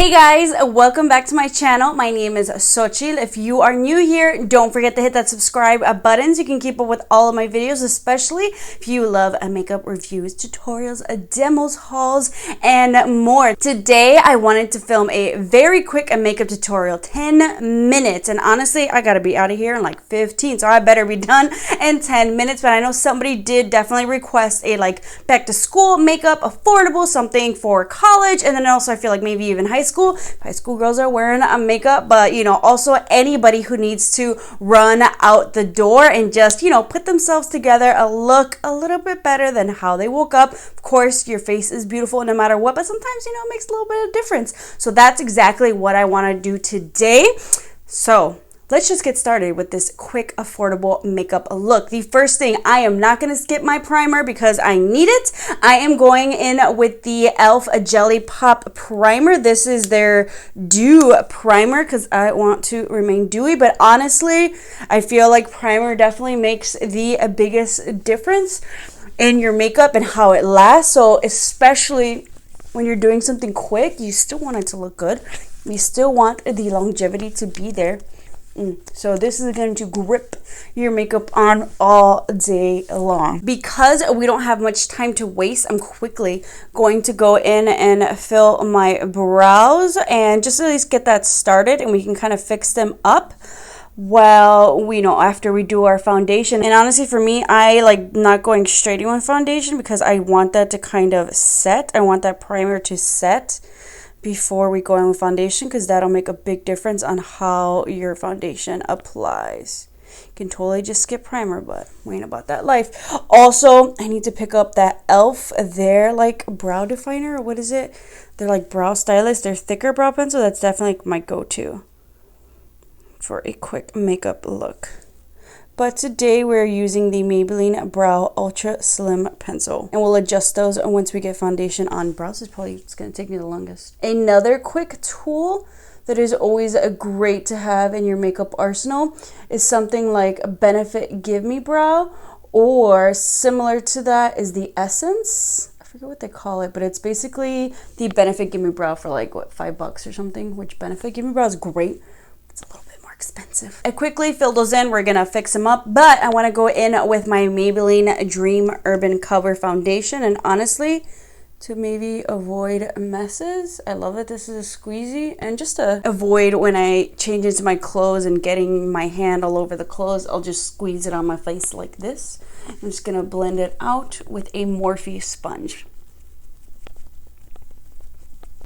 Hey guys, welcome back to my channel. My name is Xochitl. If you are new here, don't forget to hit that subscribe button so you can keep up with all of my videos, especially if you love makeup reviews, tutorials, demos, hauls, and more. Today, I wanted to film a very quick makeup tutorial, 10 minutes. And honestly, I gotta be out of here in like 15, so I better be done in 10 minutes. But I know somebody did definitely request a back to school makeup, affordable, something for college, and then also I feel like maybe even high school. High school girls are wearing makeup, but also anybody who needs to run out the door and just put themselves together, look a little bit better than how they woke up. Of course, your face is beautiful no matter what, but sometimes it makes a little bit of difference. So that's exactly what I want to do today. So let's just get started with this quick, affordable makeup look. The first thing, I am not going to skip my primer because I need it. I am going in with the E.L.F. Jelly Pop Primer. This is their Dew Primer because I want to remain dewy. But honestly, I feel like primer definitely makes the biggest difference in your makeup and how it lasts. So especially when you're doing something quick, you still want it to look good. You still want the longevity to be there. So this is going to grip your makeup on all day long. Because we don't have much time to waste, I'm quickly going to go in and fill my brows and just at least get that started, and we can kind of fix them up while we after we do our foundation. And honestly, for me, I like not going straight in with foundation because I want that to kind of set. I want that primer to set before we go in with foundation, because that'll make a big difference on how your foundation applies. You can totally just skip primer, but we ain't about that life. Also, I need to pick up that E.L.F. their brow definer, or what is it? They're brow stylist, their thicker brow pencil. That's definitely my go-to for a quick makeup look. But today we're using the Maybelline Brow Ultra Slim Pencil. And we'll adjust those once we get foundation on brows. It's going to take me the longest. Another quick tool that is always great to have in your makeup arsenal is something like Benefit Give Me Brow. Or similar to that is the Essence. I forget what they call it, but it's basically the Benefit Give Me Brow for what, $5 or something. Which Benefit Give Me Brow is great. It's a little bit expensive. I quickly fill those in. We're gonna fix them up, but I want to go in with my Maybelline Dream Urban Cover foundation. And honestly, to maybe avoid messes, I love that this is a squeezy, and just to avoid when I change into my clothes and getting my hand all over the clothes, I'll just squeeze it on my face like this. I'm just gonna blend it out with a Morphe sponge.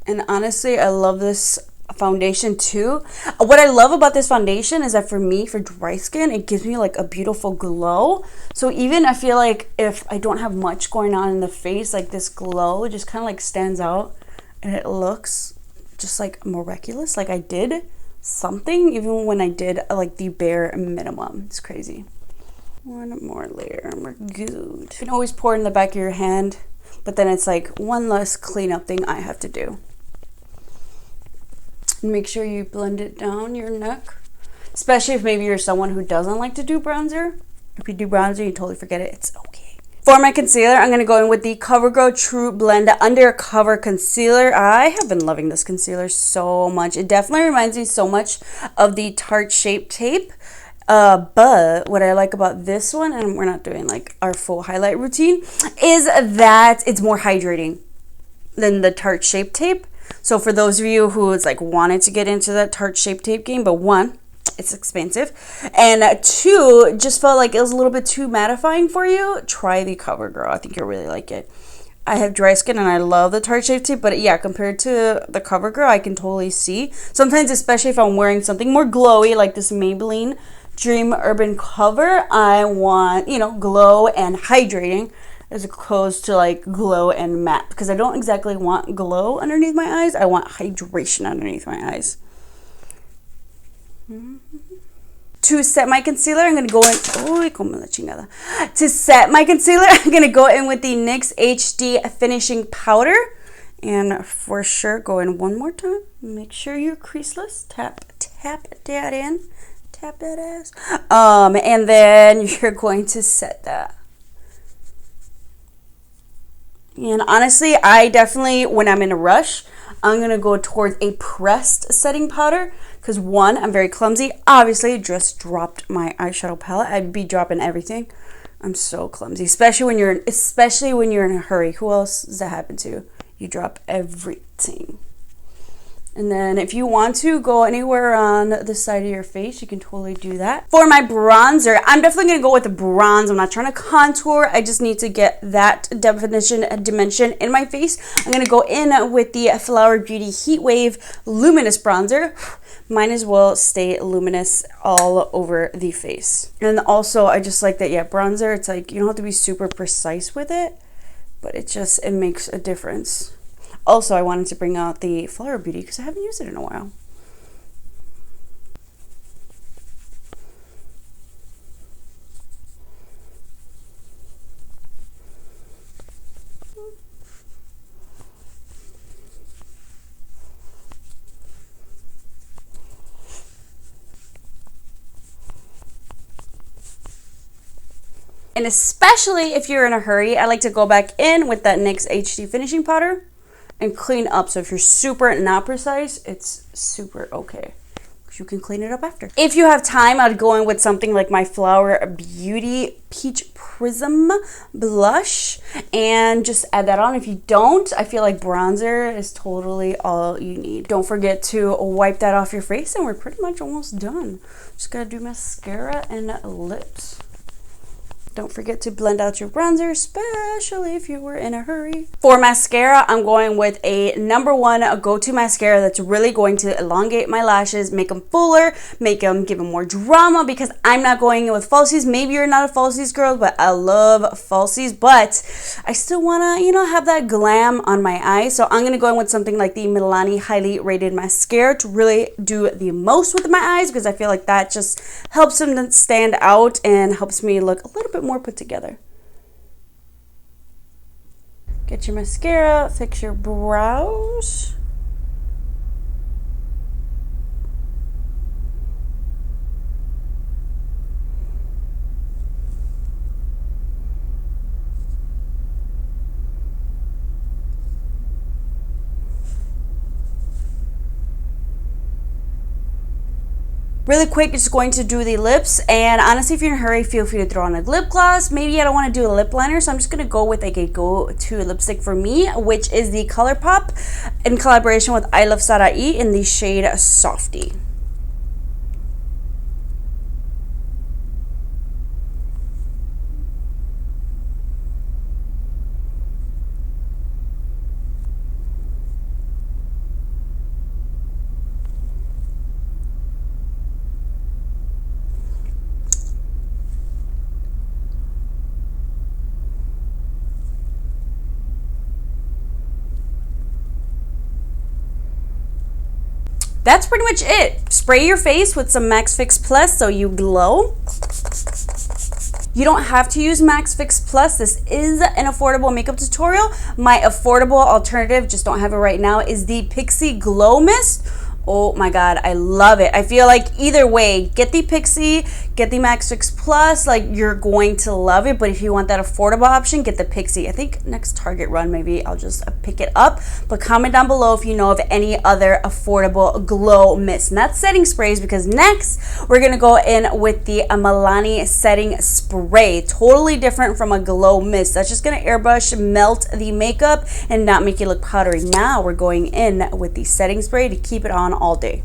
And honestly, I love this foundation too. What I love about this foundation is that for me, for dry skin, it gives me a beautiful glow. So even I feel like if I don't have much going on in the face, this glow just kind of stands out, and it looks just miraculous. I did something even when I did the bare minimum. It's crazy. One more layer and we're good. You can always pour it in the back of your hand, but then it's one less cleanup thing I have to do. Make sure you blend it down your neck, especially if maybe you're someone who doesn't like to do bronzer. If you do bronzer, you totally forget it. It's okay. For my concealer, I'm going to go in with the COVERGIRL True Blend Undercover Concealer. I have been loving this concealer so much. It definitely reminds me so much of the Tarte Shape Tape. But what I like about this one, and we're not doing our full highlight routine, is that it's more hydrating than the Tarte Shape Tape. So for those of you who wanted to get into that Tarte Shape Tape game, but one, it's expensive, and two, just felt like it was a little bit too mattifying for you, try the COVERGIRL. I think you'll really like it. I have dry skin and I love the Tarte Shape Tape, but yeah, compared to the COVERGIRL, I can totally see. Sometimes, especially if I'm wearing something more glowy like this Maybelline Dream Urban Cover, I want, glow and hydrating, as opposed to glow and matte, because I don't exactly want glow underneath my eyes. I want hydration underneath my eyes. To set my concealer, I'm going to go in. Uy, como la chingada. To set my concealer, I'm going to go in with the NYX HD Finishing Powder. And for sure, go in one more time. Make sure you're creaseless. Tap that in. Tap that ass. And then you're going to set that. And honestly, I definitely, when I'm in a rush, I'm gonna go towards a pressed setting powder because one, I'm very clumsy. Obviously, just dropped my eyeshadow palette. I'd be dropping everything. I'm so clumsy, especially when you're in a hurry. Who else does that happen to? You drop everything. And then if you want to go anywhere on the side of your face, you can totally do that. For my bronzer, I'm definitely going to go with the bronze. I'm not trying to contour. I just need to get that definition and dimension in my face. I'm going to go in with the Flower Beauty Heat Wave Luminous Bronzer. Might as well stay luminous all over the face. And also, I just like that, yeah, bronzer, it's like you don't have to be super precise with it, but it makes a difference. Also, I wanted to bring out the Flower Beauty because I haven't used it in a while. And especially if you're in a hurry, I like to go back in with that NYX HD finishing powder and clean up. So if you're super not precise, it's super okay. You can clean it up after. If you have time, I'd go in with something like my Flower Beauty Peach Prism blush and just add that on. If you don't, I feel like bronzer is totally all you need. Don't forget to wipe that off your face and we're pretty much almost done. Just gotta do mascara and lips. Don't forget to blend out your bronzer, especially if you were in a hurry. For mascara, I'm going with a #1 go-to mascara that's really going to elongate my lashes, make them fuller, make them give them more drama because I'm not going in with falsies. Maybe you're not a falsies girl, but I love falsies, but I still wanna, you know, have that glam on my eyes. So I'm gonna go in with something like the Milani Highly Rated Mascara to really do the most with my eyes because I feel like that just helps them stand out and helps me look a little bit more put together. Get your mascara, fix your brows. Really quick, just going to do the lips, and honestly, if you're in a hurry, feel free to throw on a lip gloss. Maybe I don't want to do a lip liner, so I'm just going to go with like a go-to lipstick for me, which is the Colourpop in collaboration with E.L.F. Iluvsarahii in the shade Softy. That's pretty much it. Spray your face with some Max Fix Plus so you glow. You don't have to use Max Fix Plus. This is an affordable makeup tutorial. My affordable alternative, just don't have it right now, is the Pixie Glow Mist. Oh my god, I love it. I feel like either way, get the Pixie, get the Max Fix Plus, like you're going to love it. But if you want that affordable option, get the Pixie. I think next Target run, maybe I'll just pick it up. But comment down below if you know of any other affordable glow mist, not setting sprays, because next we're gonna go in with the Milani setting spray. Totally different from a glow mist. That's just gonna airbrush, melt the makeup, and not make it look powdery. Now we're going in with the setting spray to keep it on all day.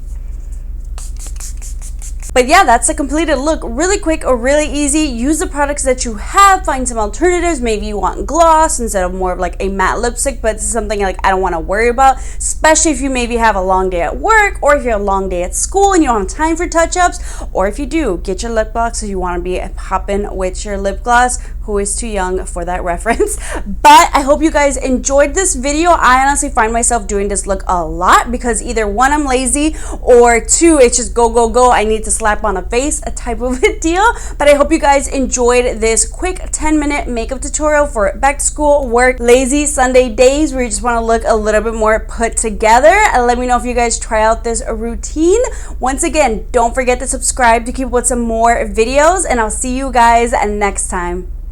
But yeah, that's a completed look. Really quick or really easy. Use the products that you have. Find some alternatives. Maybe you want gloss instead of more of like a matte lipstick, but this is something like I don't want to worry about, especially if you maybe have a long day at work, or if you have a long day at school and you don't have time for touch-ups, or if you do, get your lip gloss if you want to be popping with your lip gloss. Who is too young for that reference? But I hope you guys enjoyed this video. I honestly find myself doing this look a lot because either one, I'm lazy, or two, it's just go, go, go. I need to slap on a face, a type of a deal. But I hope you guys enjoyed this quick 10-minute makeup tutorial for back to school, work, lazy Sunday days where you just want to look a little bit more put together. And let me know if you guys try out this routine. Once again, don't forget to subscribe to keep up with some more videos, and I'll see you guys next time.